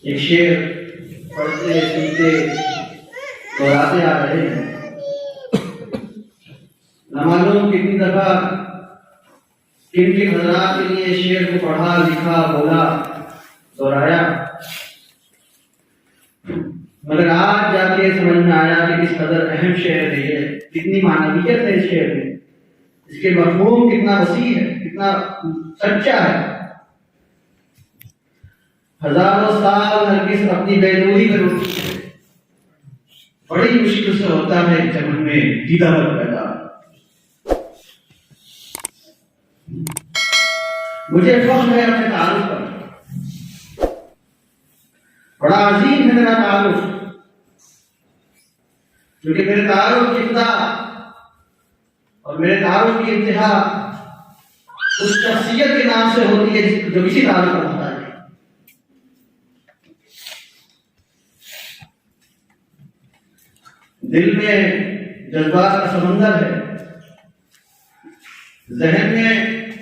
एक शेर पढ़ते सुनते दोहराते आ रहे हैं। न मालूम कितनी दफा किन किन हजरात के लिए शेर को पढ़ा, लिखा, बोला, दोहराया, मगर आज जाके समझ में आया कि किस कदर अहम शेर है ये, कितनी मानवीयत है इस शेर में, इसके मफहूम कितना वसी है, कितना सच्चा है। हजारों साल नरगिस अपनी बेनूरी में रोती है, बड़ी मुश्किल से होता है जब हमें दीदार पैदा। मुझे फख्र है अपने तारुफ पर, बड़ा अजीम है मेरा तारुफ, क्योंकि मेरे तारुफ की इब्तिदा और मेरे तारुफ की इंतहा उस शख्सियत के नाम से होती है जो किसी तारुफ का होता है। दिल में जज्बात का समंदर है, जहन में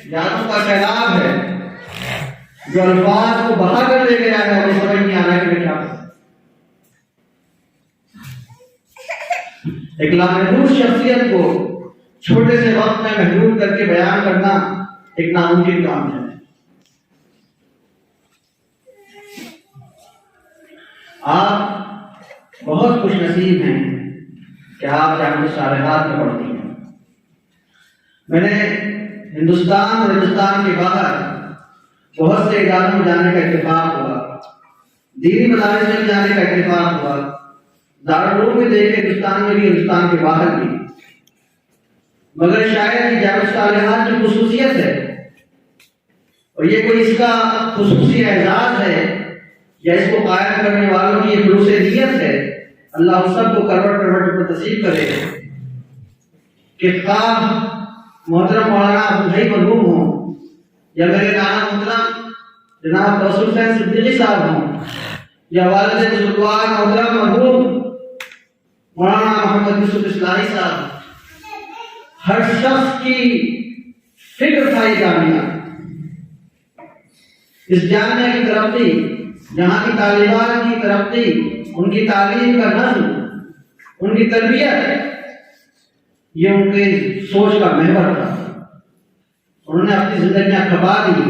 यादों का सैलाब है, जो अल्फाज को बहा कर ले गया है और समझ नहीं आ रहा है कि क्या एक लामहदूद शख्सियत को छोटे से वक्त में महदूद करके बयान करना एक नामुमकिन काम है। आप बहुत खुशनसीब हैं कि आप जामिया सालिहात में पढ़ती हैं। मैंने हिंदुस्तान और हिंदुस्तान के बाहर बहुत से इदारों में जाने का इत्तेफाक हुआ, दीनी मदारिस में जाने का इत्तेफाक हुआ, दारुल उलूम में देखे हिंदुस्तान में भी, हिंदुस्तान के बाहर भी, मगर शायद जामिया सालिहात की खुसूसियत है और ये कोई इसका खुसूसी एजाज है या इसको कायम करने वालों की खुलूस नियत है। अल्लाह उन सबको करवट करवट पर नसीब करे कि खाब मोहतरम मौलाना अब्दुल मरहूम हो या मेरे नाना मोहतरम जनाब रसूल हुसैन सिद्दीकी साहब हो या वालिद बुजुर्गवार मोहतरम मरहूम मौलाना मोहम्मद यूसुफ इस्लाही साहब, हर शख्स की फिक्र था ये जामिया, इस जामिया की तरक्की, यहाँ की तालिबात की तरक्की, उनकी तालीम का नज़्म, उनकी तरबियत, ये उनके सोच का महवर था। उन्होंने अपनी जिंदगियां खपा दी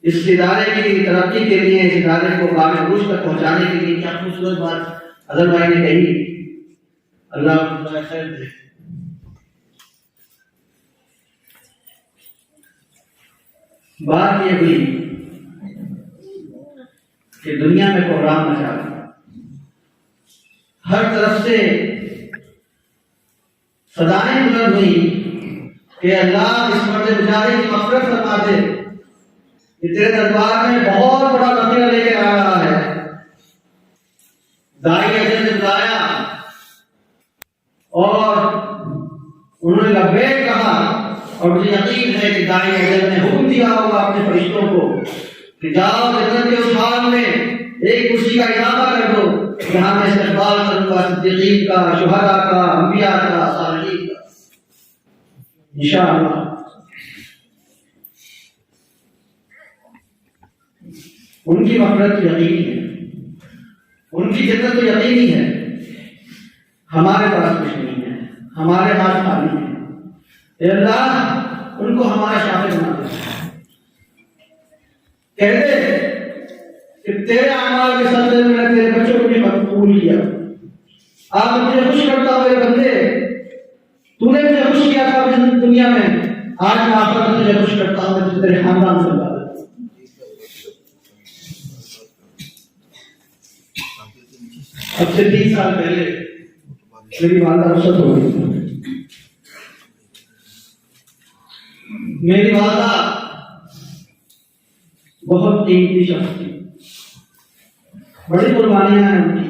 इस इदारे की तरक्की के लिए, इस इदारे को काबिल अरूज तक पहुंचाने के लिए। क्या खूबसूरत बात अजहर भाई ने कही, अल्लाह खैर दे। बात ये हुई कि दुनिया में कोहराम मचा, हर तरफ से सदाएं बुलंद हुई कि अल्लाह इस मर्द मुजाहिद की मग़फ़िरत फरमा दे, ये तेरे दरबार में बहुत बड़ा मसला लेके आ रहा है। दाई अजल ने बुलाया और उन्होंने लब्बैक कहा और मुझे यकीन है कि दाई अजल ने हुक्म दिया होगा अपने फरिश्तों को कि जाओ जन्नत के उस हाल में एक कुर्सी का इजाफा कर दो, जहां मैं इस्तक़बाल करूंगा सिद्दीक़ीन का, शुहदा का, अंबिया का, सालिहीन का, इंशाअल्लाह। उनकी मग़फ़िरत यकीनी है, उनकी जन्नत तो यकीनी है, हमारे पास कुछ नहीं है, हमारे हाथ खाली है। अल्लाह उनको हमारा शामिल बना दे, कह दे कि तेरे अमाल के सदक़े में मैंने तेरे बच्चों को भी कबूल किया। आप मुझे खुश करता हुए बंदे, तूने मुझे खुश किया था दुनिया में, आज मैं आखिरत में तुझे खुश करता हूं, तुझे तेरे खानदान से बता देता हूं। अब से 3 साल पहले मेरी वालदा रुखसत हो गई। मेरी वालदा बहुत कीमती शख्स थी, बड़ी कुर्बानियां हैं उनकी।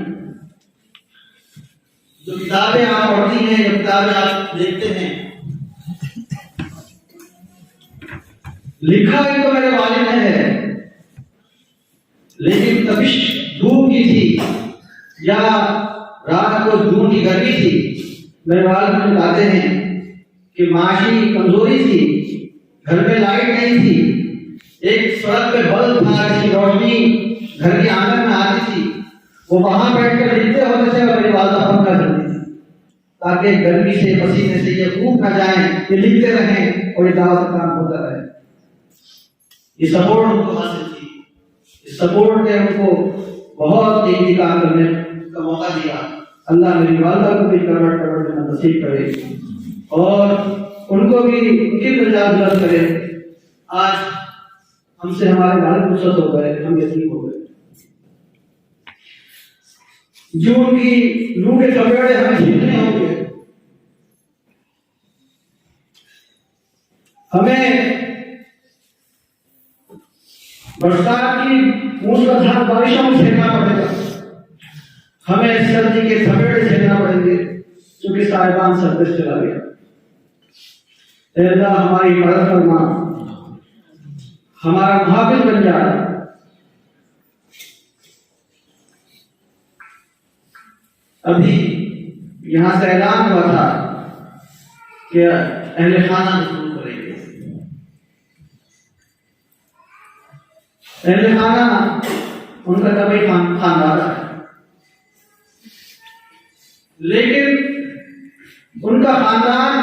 जो किताबें आप पढ़ती हैं, जो किताबें आप देखते हैं, लिखा तो मेरे वालिद ने है, लेकिन तपिश धूप की थी या रात को जून की गर्मी थी। मेरे वालिद मुझे बताते हैं कि माशी कमजोरी थी, घर में लाइट नहीं थी, एक सड़क पे बल्ब था जिसकी रोशनी घर के आंगन वो वहां बैठकर लिखते होते थे और मेरी वालदा पंखा चलती थी ताकि गर्मी से पसीने से ये सूख ना जाए, ये लिखते रहें और ये दावत का काम होता रहे। ये सपोर्ट उनको हासिल थी, इस सपोर्ट ने उनको बहुत दीनी काम करने का मौका दिया। अल्लाह मेरी वालदा को भी करवट करवट नसीब करे और उनको भी उनकी दर्जा बुलंद करे। आज हमसे हमारे वालिद रुखसत हो गए, हम यतीम हो गए। जो उनकी लू के चपेड़े हमें झेलने होंगे, हमें बरसात की मूसलाधार बारिशों में झेलना पड़ेगा, हमें सर्दी के थपेड़े झेलना पड़ेंगे क्योंकि साहिबान सर पे चला गया। अल्लाह हमारी मदद करना, हमारा मुहाफिज बन जाए। अभी यहां से ऐलान हुआ था कि अहले खाना शुरू करेंगे। अहले खाना उनका कभी खानदार है, लेकिन उनका खानदान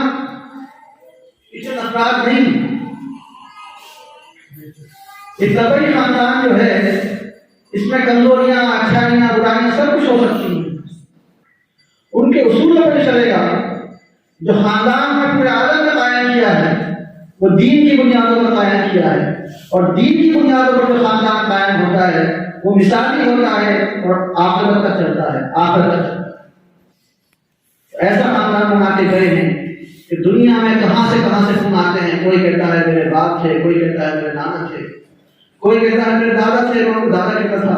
इतना अफराद नहीं। इस तबई खानदान जो है इसमें कमजोरियां, अच्छाइयां, बुराइयां सब कुछ हो सकती हैं। उनके उसूलों पर चलेगा जो खानदान में पूरे आलम में कायम किया है, वो दीन की बुनियादों पर कायम किया है। और दीन की बुनियादों पर जो खानदान कायम होता है वो मिसाली होता है और आखिरत तक चलता है, आखिरत तक चलता है। ऐसा खानदान बना के गए हैं कि दुनिया में कहां से खून आते हैं। कोई कहता है मेरे बाप थे, कोई कहता है मेरे नाना थे, कोई कहता है मेरे दादा थे, वो दादा कहता था।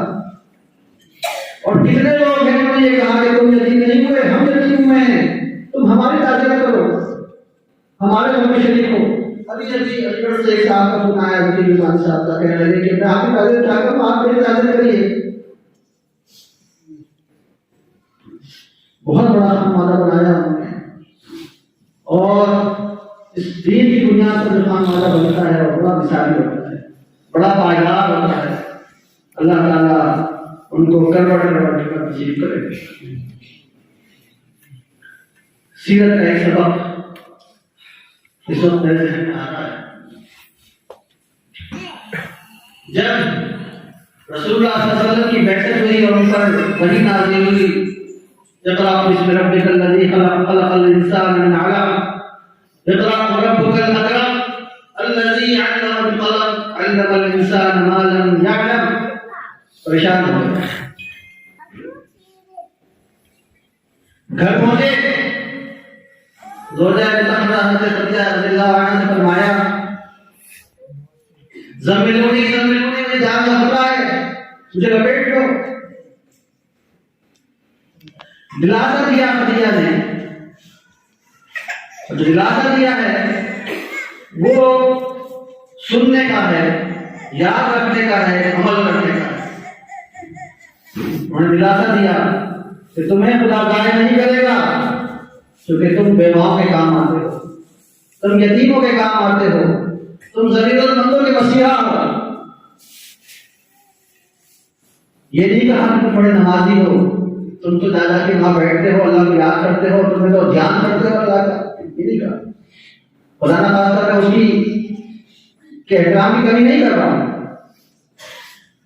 और कितने लोग हैं उन्होंने ये कहा कि तुम यतीम नहीं हुए, हम यतीम हुए हैं, तुम हमारी ताज़ियत करो, हमारे घर में शरीक हो। अभी अलीगढ़ से एक साहब का फोन आया, वकील ईमान साहब का, कहने लगे कि मैं आपकी ताज़ियत क्या करूं, आप मेरी ताज़ियत करिए। बहुत बड़ा खानवादा बनाया उन्होंने और इस दीन की बुनियाद पर जो खानवादा बनता है वो बड़ा मिसाली होता है, बड़ा पायदार होता है। अल्लाह ताला उनको करवट करवट कर नसीब करे। सीरत का एक सबक इस वक्त मेरे ज़हन में आ रहा है। जब रसूलुल्लाह सल्लल्लाहु अलैहि वसल्लम की बैठक हुई और उन पर वही नाज़िल हुई, इक़रा बिस्मि रब्बिकल लज़ी खलक़, खलक़ल इंसान मिन अलक़, इक़रा व रब्बुकल अकरम, अल्लज़ी अल्लम बिल क़लम, अल्लमल इंसान मा लम यअलम। परेशान हो गए। घर पहुंचे, ज़ौजा मुतहरा हज़रत खदीजा रज़ियल्लाहु अन्हा ने फरमाया, ज़म्मिलूनी ज़म्मिलूनी, मुझे जान का खतरा है, मुझे लपेट लो। दिलासा दिया खदीजा ने, जो दिलासा दिया है वो सुनने का है, याद रखने का है, अमल करने का है। उन्होंने दिलासा दिया कि तुम्हें खुदा गाय नहीं करेगा क्योंकि तुम बेवाओं के काम आते हो, तुम यतीमों के काम आते हो, तुम जरूरतमंदों के मसीहा हो। ये नहीं कहा तुम बड़े नमाजी हो, तुम तो दादा के वहां बैठते हो, अल्लाह को याद करते हो, तुम्हें तो ध्यान करते हो अल्लाह का। ये नहीं कहा। खुदा ना खास्ता मैं उसकी के एहतराम की कमी नहीं कर रहा हूं,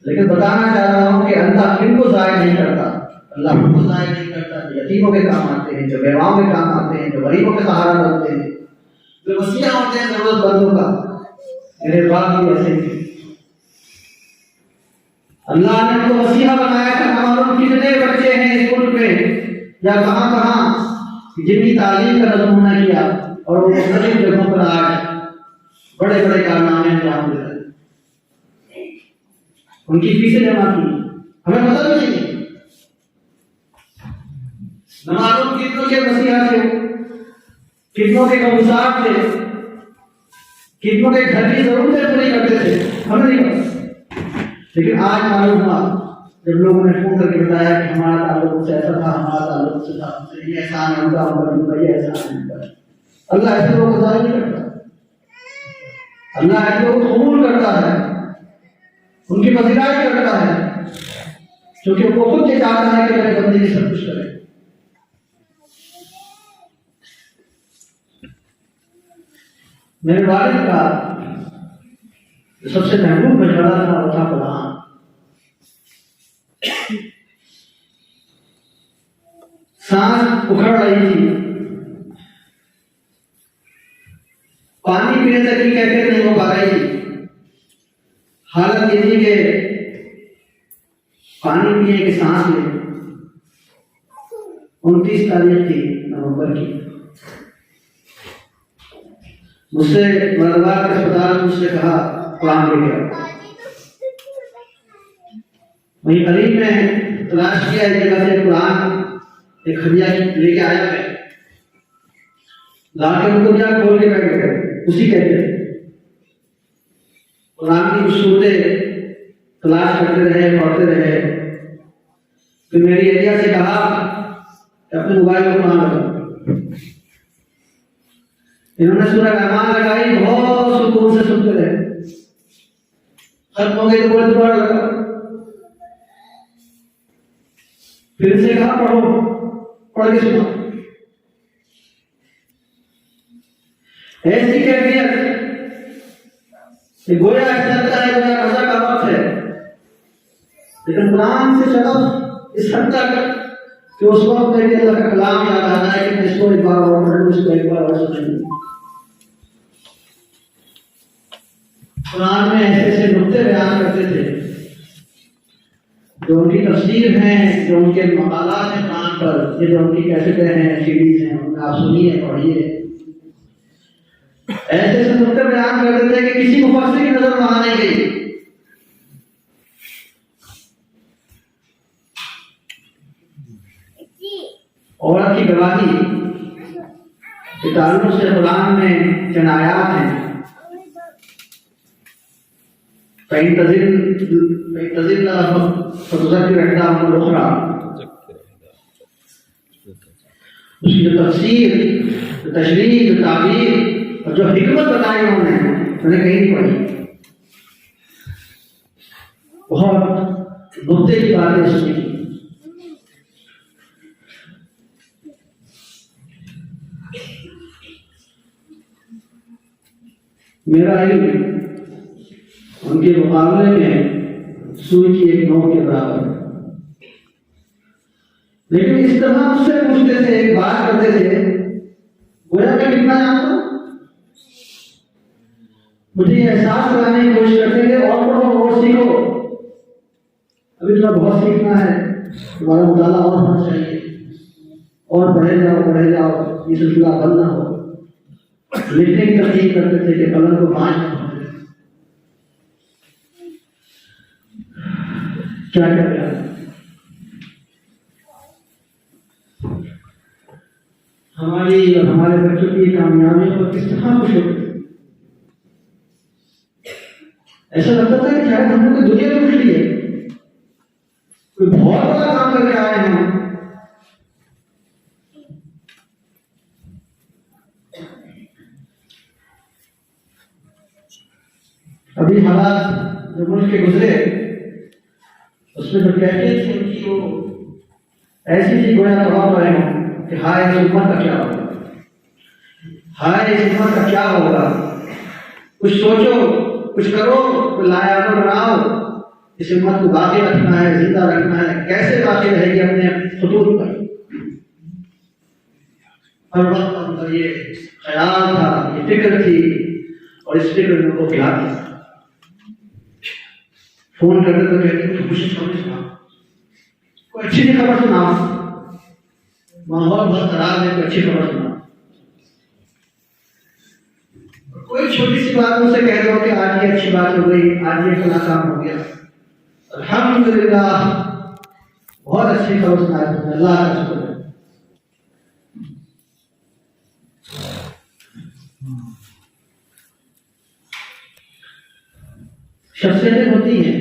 लेकिन बताना चाह रहा हूं कि अल्लाह किनको ज़ाहिर नहीं करता, अल्लाह उनको ज़ाहिर नहीं करता जो यतीमों के काम आते हैं, जो बेवाओं के काम आते हैं, जो गरीबों के सहारा बनते हैं, जो वसीया होते हैं जरूरतमंदों का। मेरे बाप भी ऐसे थे, अल्लाह ने उनको वसीया बनाया था। हमारे कितने बच्चे हैं इस मुल्क में या कहां कहां जिनकी तालीम का नमूना किया और वो मुख्तलिफ जगहों पर आज बड़े बड़े कारनामे अंजाम दे रहे हैं। उनकी फीसें जमा की, हमें पता भी नहीं न मालूम कितनों के मसीहा थे, कितनों के कबूसार थे, कितनों के घर की जरूरतें पूरी करते थे, हमें नहीं पता। लेकिन आज मालूम हुआ जब लोगों ने फोन करके बताया कि हमारा ताल्लुक से ऐसा था, हमारा ताल्लुक से था, ये एहसान है उनका, उनका ये एहसान है उनका। अल्लाह ऐसे लोगों को ज़ाहिर नहीं करता, अल्लाह ऐसे लोगों को कबूल करता है, उनकी फजीलात करता है। क्योंकि वो खुद ये चाहता है कि मेरे बंदे की सब कुछ करे। मेरे वालिद का सबसे महबूब मशवरा था वो था कुरान। सांस उखड़ रही थी, पानी पीने तक की कैफियत नहीं हो पा रही थी। हालत ये थी कि पानी पिए कि सांस ले। 29 तारीख थी नवंबर की। मुझसे मरवार के अस्पताल में मुझसे कहा कुरान लेके आओ। वहीं करीब में तलाश किया एक जगह से कुरान, एक खदिया लेके आया मैं, लाके उनको क्या खोल के बैठ गए। उसी कहते कुरान की कुछ सूरतें तलाश करते रहे, पढ़ते रहे। फिर मेरी एरिया से कहा कि अपने मोबाइल में कुरान लगाओ। इन्होंने सूरह रहमान लगाई, बहुत सुकून से सुनते रहे। खत्म हो गई तो बोले दोबारा लगाओ। फिर से कहा पढ़ो, पढ़ के सुना। ऐसी कैफियत गोया ऐसा लगता है गोया मजा का वक्त है, लेकिन कुरान से शगफ इस हद तक कि उस वक्त मेरे अल्लाह का कलाम याद आता है कि मैं इसको एक बार और पढ़ूं, इसको एक बार और सुनूं। कुरान में ऐसे ऐसे नुक्ते बयान करते थे जो उनकी तफसीर हैं, जो उनके मकालात हैं कुरान पर, ये जो उनकी कैसेटें हैं, सीडीज हैं, उनका आप सुनिए, पढ़िए। ऐसे ऐसे नुक्ते बयान करते थे कि किसी मुफस्सिर की नजर वहां नहीं गई। औरत की गवाही के ताल्लुक से कुरान में चंद आयात हैं। उसकी जो तफसीर, जो तशरीह, जो ताबीर और जो हिकमत बताई उन्होंने, मैंने कहीं नहीं पढ़ी। बहुत नुक्ते की बातें सुनी। मेरा इल्म उनके मुकाबले में सुई की एक नोक के बराबर। लेकिन इस तरह मुझसे पूछते थे, एक बात करते थे, गोया मैं कितना जानता हूं। मुझे एहसास कराने की कोशिश करते थे और पढ़ो और सीखो, अभी तुम्हें बहुत सीखना है, तुम्हारा मुताला और होना चाहिए, और पढ़े जाओ, ये सिलसिला बंद ना हो। लिखने की तरकीब करते थे कि कलम को 5 क्या कर रहा है। हमारी और हमारे बच्चों की कामयाबियों पर किस तरह खुश होते थे। ऐसा लगता था कि शायद हमने कोई दुनिया में खुश ली है, कोई बहुत बड़ा काम करके आए हैं। अभी हालात जो मुल्क के गुजरे उसमें जो कैफियत थी उनकी वो ऐसी थी गोया दबाव रहे हों कि हाय इस उम्मत का क्या होगा, हाय इस उम्मत का क्या होगा। कुछ सोचो, कुछ करो, कुछ लायाकुल बनाओ। इस उम्मत को बाकी रखना है, जिंदा रखना है। कैसे बाकी रहेगी अपने खुतूत पर। हर वक्त उनका ये ख्याल था, ये फिक्र थी, और इस फिक्र में उनको प्यार था। फोन करते तो कहते कुछ खुशी खबर सुना, कोई अच्छी सी खबर सुनाओ, माहौल बहुत खराब है, कोई अच्छी खबर सुनाओ। कोई छोटी सी बात मुझसे कह दो कि आज ये अच्छी बात हो गई, आज ये फला काम हो गया, अल्हम्दुलिल्लाह, बहुत अच्छी खबर सुनाई तुमने, अल्लाह का शुक्र है। शख्सियतें होती हैं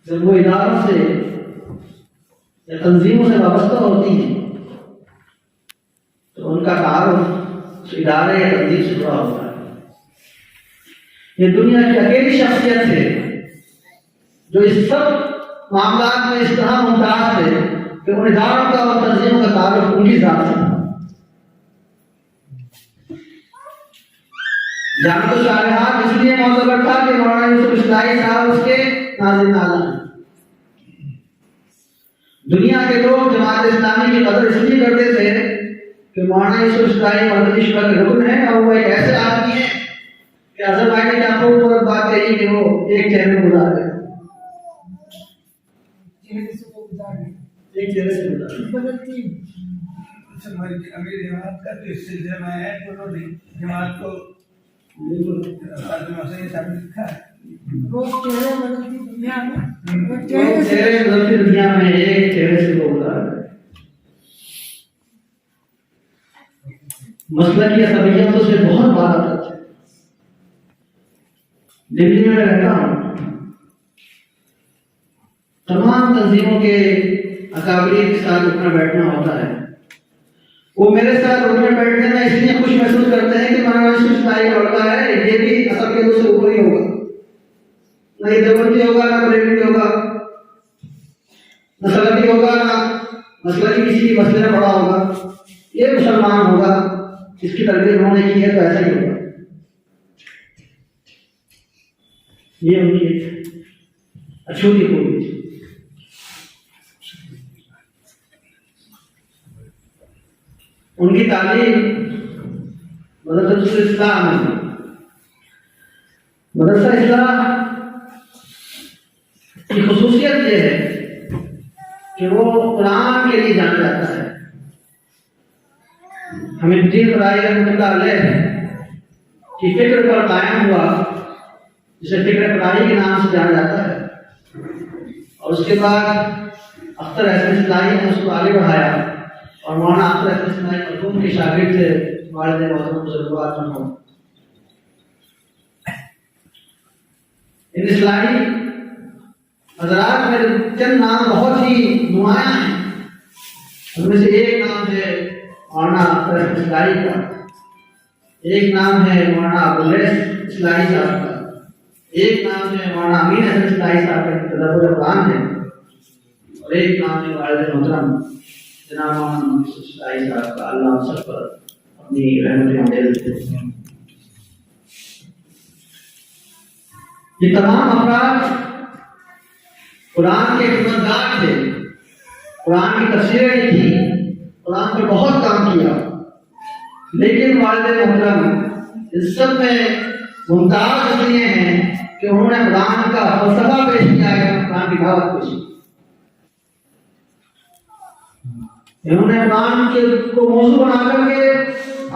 जब वो इदारों से या तंजीमों से वाबस्ता होती हैं तो उनका तारुफ इदारे या तंजीम से जुड़ा होता है। ये दुनिया की अकेली शख्सियत है जो इस सब मामला में इस तरह मुमताज थे कि उन इदारों का और तंजीमों का ताल्लुक उनकी जात से था। जामिया सालिहात इसलिए मौजूद था कि मौलाना यूसुफ इस्लाही साहब उसके नाज़िम आलम हैं। दुनिया के लोग जमात इस्लामी की कदर इसलिए करते थे कि मौलाना यूसुफ इस्लाही मदनी शुरा के रुकन है और वो एक ऐसे आदमी है कि अज़रबैजान की आपको बात यही कि वो एक चेहरे में गुजार गए, एक चेहरे से बदलती अमीर जमात का तो इस सिलसिले में है दोनों जमात को चेहरे बदलती दुनिया में एक चेहरे से वो गुजार गए। मसला की असबियतों से बहुत बात है। दिल्ली में रहता हूँ, तमाम तंजीमों के अकाबरीन के साथ उठना बैठना होता है। वो मेरे साथ उठने बैठने में इसलिए खुश महसूस करते हैं कि मौलाना यूसुफ इस्लाही का लड़का है, ये भी असल के दूसरे ऊपर ही होगा, ना ये देवबंदी होगा, ना बरेलवी होगा, ना सलफी होगा, ना मसलकी किसी मसले में बड़ा होगा, ये मुसलमान होगा, इसकी तरबियत उन्होंने की है तो ऐसा ही होगा। ये उनकी अछूती खूबी थी। उनकी तालीम मदरसा इस्लाम में, मदरसा इस्लाम की खुसूसियत ये है कि वो कुरान के लिए जाना जाता है। हमीदुद्दीन फ़राई रहमतुल्लाह अलैह की फिक्र पर कायम हुआ, जिसे फिक्र फ़राई के नाम से जाना जाता है। और उसके बाद अख्तर अहसन इस्लाही ने उसको आगे बढ़ाया और मौलाना अख्तर अहसन इस्लाही मरहूम के शागिर्द थे, वालिद मोहतरम बुजुर्गवार मरहूम। इन इस्लाही हजरात में चंद नाम बहुत ही नुमायां हैं। उनमें से एक नाम है मौलाना अख्तर अहसन इस्लाही का, एक नाम है मौलाना अबुलैस इस्लाही साहब का, एक नाम है मौलाना अमीन हसन इस्लाही साहब का तदब्बुर कुरान है, और एक नाम है वालिद मोहतरम जनाब मौलाना यूसुफ इस्लाही साहब का। अल्लाह उन सब पर अपनी रहमत दे। ये तमाम अफराद कुरान के खिदमतगार थे, कुरान की तफसीरें लिखी, कुरान पर बहुत काम किया, लेकिन वालिद मोहतरम इस सब में मुमताज इसलिए हैं कि उन्होंने कुरान का फलसफा पेश किया है, कुरान की दावत पेश की। इन्होंने कुरान के को मौजू बना करके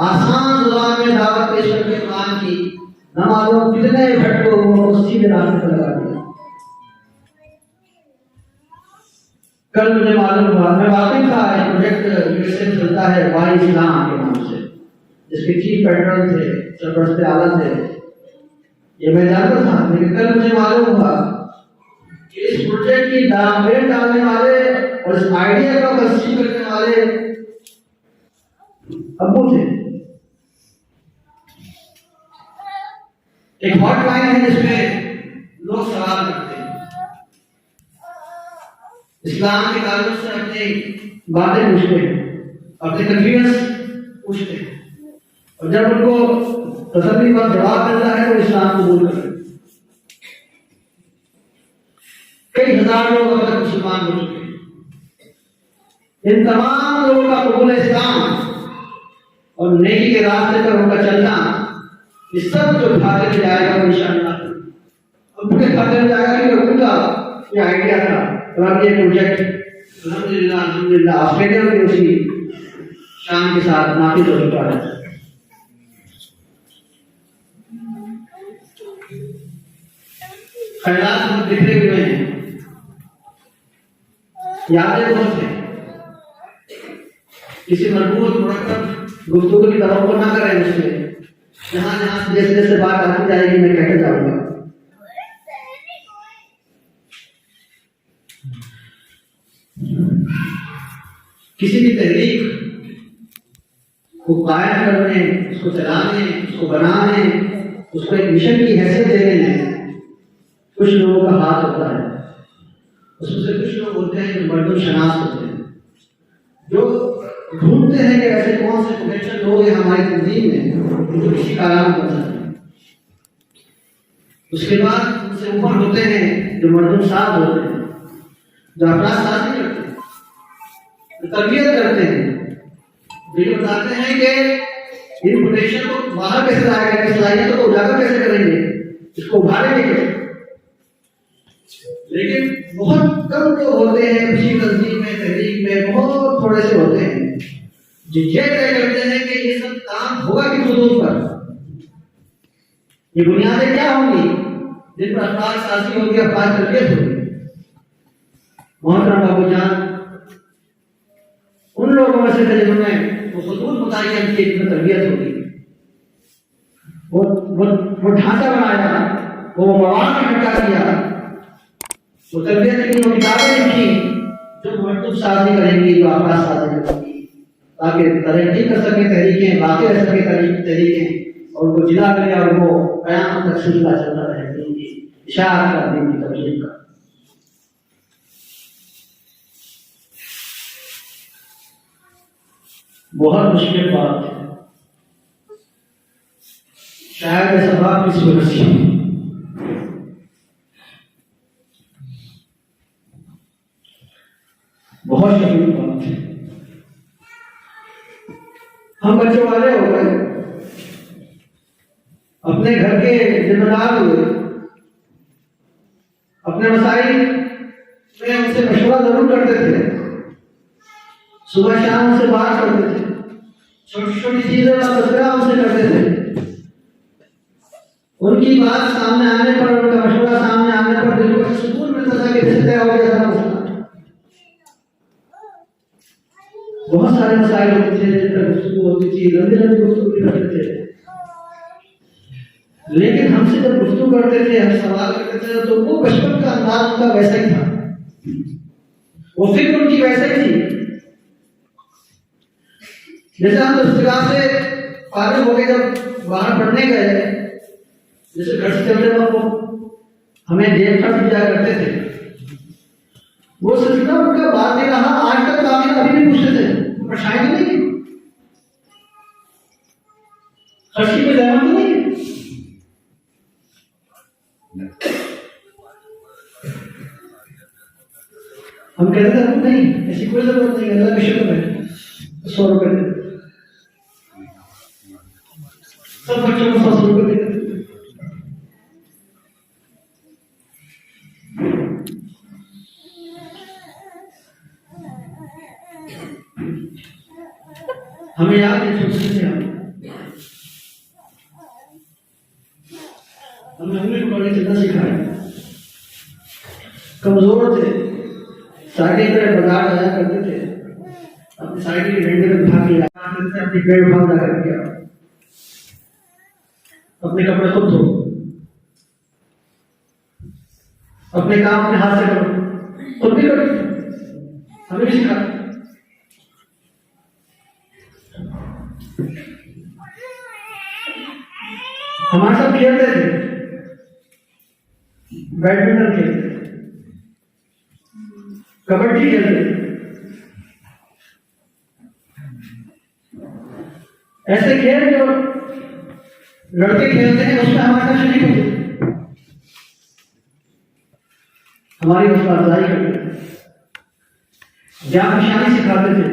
आसान जुबान में दावत पेश करके कुरान की न मालूम कितने भटको वो सीधे रास्ते पर लगा दिया। कल मुझे मालूम हुआ, मैं वाकिफ था, एक प्रोजेक्ट यूएसए में चलता है वाई इस्लाम के नाम से, जिसके चीफ पेट्रोल थे, सरपरस्त आला थे, ये मैं जानता था। लेकिन कल मुझे मालूम हुआ कि इस प्रोजेक्ट की दावें डालने वाले और इस आइडिया का तस्दीक करने वाले अब्बू थे। एक हॉटलाइन है जिसमें लोग सवाल करते हैं, इस्लाम के ताल्लुक से अपनी बातें पूछते हैं, अपने कन्फ्यूजन पूछते हैं, और जब उनको तसल्ली पर जवाब मिलता है तो इस्लाम कबूल करते हैं। कई हजार लोग अब तक मुसलमान हो चुके हैं। इन तमाम लोगों का कबूल इस्लाम और नेकी के रास्ते पर उनका चलना, इस सब जो खाते में जाएगा वो इंशाअल्लाह उनके खाते में जाएगा कि उनका ये आइडिया था। और ये प्रोजेक्ट अल्हम्दुलिल्लाह ऑस्ट्रेलिया में उसी शान के साथ नाफिज हो चुका है। खैरात बिखरे हुए हैं, यादें बहुत हैं। किसी मजबूत मुरक्कब गुफ्तगू की तवक्को ना करें मुझसे, जहां जहां जैसे जैसे बात आती जाएगी मैं कहते जाऊंगा। किसी भी तहरीक को कायम करने, उसको चलाने, उसको बनाने, उसको एक मिशन की हैसियत देने में कुछ लोगों का हाथ होता है। उसमें से हैं जो मर्दुम शनास होते हैं, जो ढूंढते हैं कि ऐसे कौन से पोटेंशियल लोग हैं हमारी तंजीम में जो किसी का आराम कर सकते हैं। उसके बाद उनसे ऊपर होते हैं जो मर्दुम साथ होते हैं, जो अपराध साथी करते हैं, जो तरबियत करते हैं, जो ये बताते हैं कि इन पोटेंशियल को बाहर कैसे लाया जाए, सलाहियतों को उजागर कैसे करेंगे, इसको उभारेंगे कैसे। लेकिन बहुत कम लोग होते हैं किसी तंजीम में, तहरीक में, बहुत थोड़े से होते हैं जो ये तय करते हैं कि ये सब काम होगा किस हदूद पर, ये बुनियादें क्या होंगी जिन पर अफराद साजी होगी, अफराद तरबियत होगी। मोहतरम बाबू जान उन लोगों में से थे जिन्होंने वो खतूत मुतय्यन की तरबियत होगी, वो ढांचा बनाया, वो मवाद इकट्ठा किया, वो तरबियत की, वो किताबें लिखी जो मर्दुम साजी करेंगी, जो अफराद साजी करेंगी, ताकि तरक्की कर सके तहरीकें, बाकी रह सके तहरीकें, और वो जिला करें और वो क़यामत तक सिलसिला चलता रहे दीन की इशाअत का, दीन की तबलीग का। बहुत मुश्किल बात है, शायद ऐसा बात किसी को नसीब, बहुत शर्मिंद बात है। हम बच्चों वाले हो गए, अपने घर के जिम्मेदार हुए, अपने मसाइल में उनसे मशवरा जरूर करते थे, सुबह शाम उनसे बात करते थे, छोटी छोटी चीजों का तस्करा उनसे करते थे। उनकी बात सामने आने पर, उनका मशवरा सामने आने पर दिल को सुकून मिलता था कि तय हो गया था मसला। बहुत सारे मसाइल होते थे जिन पर गुफ्तगू होती थी, लंबी लंबी गुफ्तगू करते थे, लेकिन हमसे जब गुफ्तगू करते थे, हम सवाल करते थे, तो वो बचपन का अंदाज उनका वैसा ही था, वो फिक्र उनकी वैसे ही थी। जैसे हम इस्तिगाह से फारिग हो गए, जब बाहर पढ़ने गए, जैसे घर से चलते वक्त हमें जेब खर्च दिया करते थे, वो सिलसिला उनका बाद में रहा, आज तक बाकी अभी भी पूछते थे, परेशानी नहीं की, खर्च की कोई जरूरत नहीं है। हम कहते थे नहीं, ऐसी कोई जरूरत नहीं, अल्लाह के शुक्र है, 100 रुपए दे, सब बच्चों को 100 रुपए दे। हमें याद है छोटे से हमें उंगली पकड़ने चलना सिखाया, कमजोर थे, साइकिल पर बाजार जाया करते थे, अपनी साइकिल के डंडे में भाग लिया, अपनी पेड़ भाग जा करके अपने कपड़े खुद धो, अपने काम अपने हाथ से करो, खुद भी करो, हमें भी सिखा। हमारे साथ खेलते थे, बैडमिंटन खेलते थे, कबड्डी खेलते थे, ऐसे खेल जो लड़के खेलते हैं उसमें हमारे साथ शरीक होते, हमारी हौसला अफजाई करते थे, जान निशानी सिखाते थे,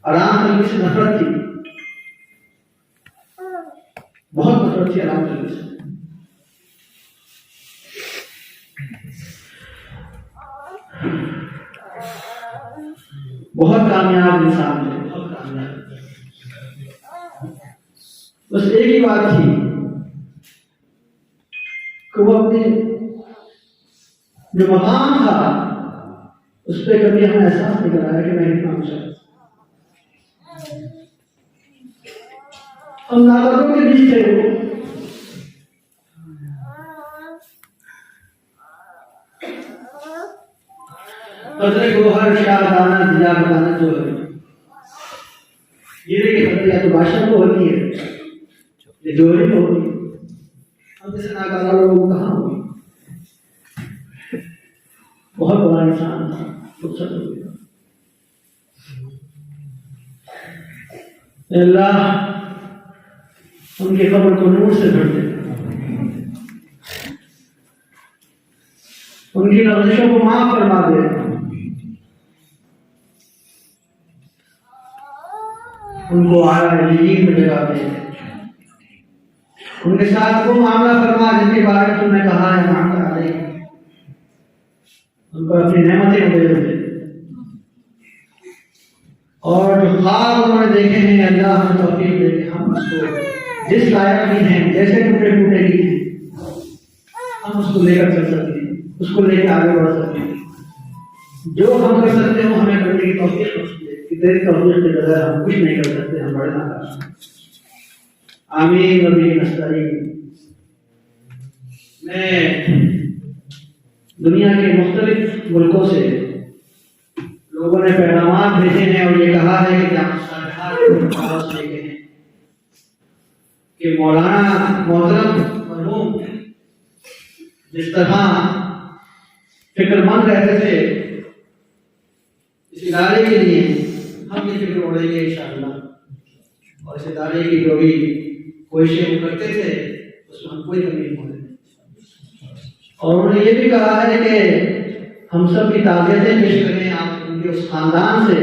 आराम करने से नफरत थी, बहुत नफरत थी आराम करने से। बहुत कामयाब इंसान थे, बहुत कामयाब। बस एक ही बात थी कि वो अपने जो मकाम था उस पर कभी हमें एहसास नहीं कराया कि मैं इतना ऊंचा, हम नागरिकों के बीच थे, वो कदरे गोहर शाह दाना दिया बताना जो है ये देखिए, या तो भाषा को होती है, ये जोड़ी में होती है, हम जैसे नाकारा लोग कहाँ होंगे। बहुत बड़ा इंसान था। फुर्सत हो गया। अल्लाह उनके कब्र को नूर से भर दे, उनकी लफ्ज़ों को माफ फरमा दे, उनको आला यकीन में जगा दे, उनके साथ वो मामला फरमा जिनके बारे में तुमने कहा है मामला आ रही, उनको अपनी नेमतें दे दे, और जो ख्वाब उन्होंने देखे हैं अल्लाह हमें तौफीक दे कि हम उसको जिस लायक भी हैं, जैसे टूटे फूटे भी हैं, हम उसको लेकर चल सकें, उसको लेकर आगे बढ़ सकें। जो हम कर सकते हो हमें करने की तौफीक बख्श दे कि तेरी तौफीक के बगैर हम कुछ नहीं कर सकते, हम बड़े नाकाम हैं। आमीन नबी नस्तईन। मैं दुनिया के मुख्तलिफ मुल्कों से लोगों ने पैगाम भेजे हैं और ये कहा है कि मौलाना मोहतरम मरहूम जिस तरह फिक्रमंद रहते थे इस इदारे के लिए, हम ये फिक्र उड़ेंगे इंशाअल्लाह, और इस इदारे की जो भी कोशिशें वो करते थे उसमें हम कोई कमी नहीं होने। और उन्होंने ये भी कहा है कि हम सब की ताज़ियतें पेश करें आप उनके उस खानदान से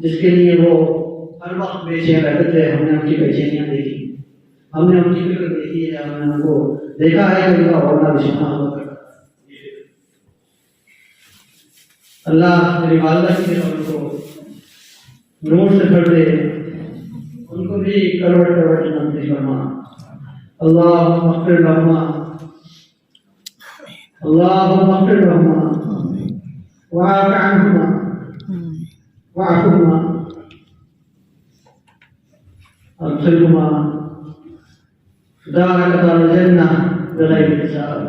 जिसके लिए वो हर वक्त बेचैन रहते थे। हमने उनकी बेचैनियाँ देखी, हमने उनकी फिक्र देखी है, हमने उनको देखा है कि उनका औरना बिछौना हुआ करता। अल्लाह मेरी वालिदा की कब्र को नूर से भर दे, उनको भी करवट करवट नसीब फरमा। अल्लाहुम्मा अग़फ़िर लहुमा, अल्लाहुम्मा अग़फ़िर लहुमा वअफ़ अन्हुमा वअफ़हुमा अदखिलहुमा दारल जन्नह बिग़ैरि हिसाब।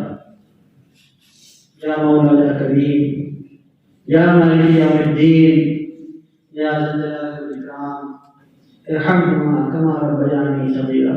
या मौला या करीम या मालिक यौमिद्दीन या ज़ल जलाल वल इकराम इरहमहुमा कमा रब्बयानी सग़ीरा।